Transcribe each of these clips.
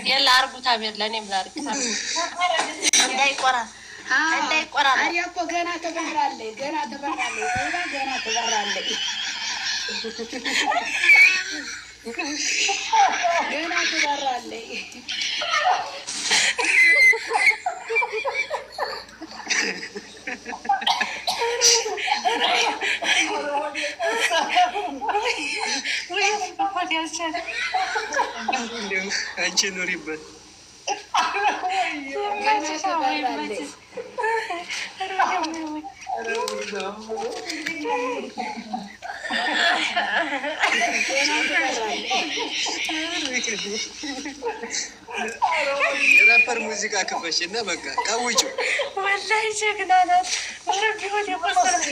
يلا أرجو تعمل لنا ملارك عندي قرا عندي قرا أنا أبغى جانا تبرالي جانا تبرالي جانا تبرالي جانا تبرالي አንቺ ኑሪበት ራፐር ሙዚቃ ከፈሽ እና በቃ ቀውጩ والله ጀግና ናት። ረቢ ሆድ የቆሰለ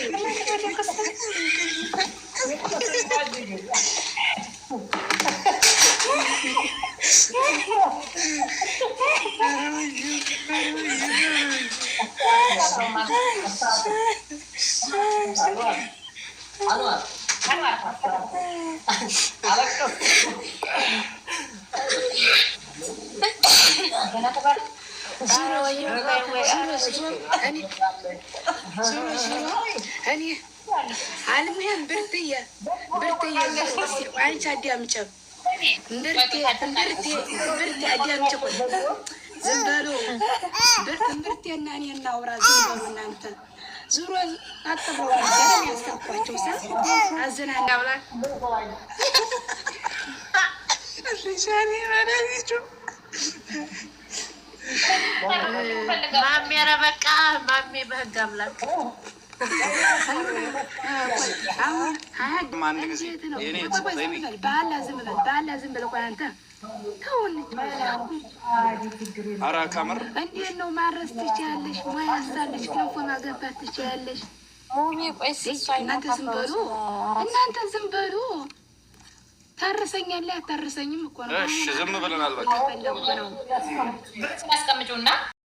المهم برتية عايشة ديام شب برتي ديام شب زنبالو برتي أناني النورة زنبالو نانتا زورو أطبعوا الجنة يستقباتوا سا عزنا نقبلك الرجالي أنا بيجو ማሚ ኧረ በቃ ማሚ በህግ አምላክ ኧረ ከምር እንዴት ነው ማረስ ትችያለሽ? ሙያ ያሳለሽ ገንፎ ማገባት ትችያለሽ? እናንተ ዝም በሉ ታርሰኛለህ አታርሰኝም እኮ ነው። እሺ ዝም ብለናል። በቃ አስቀምጪውና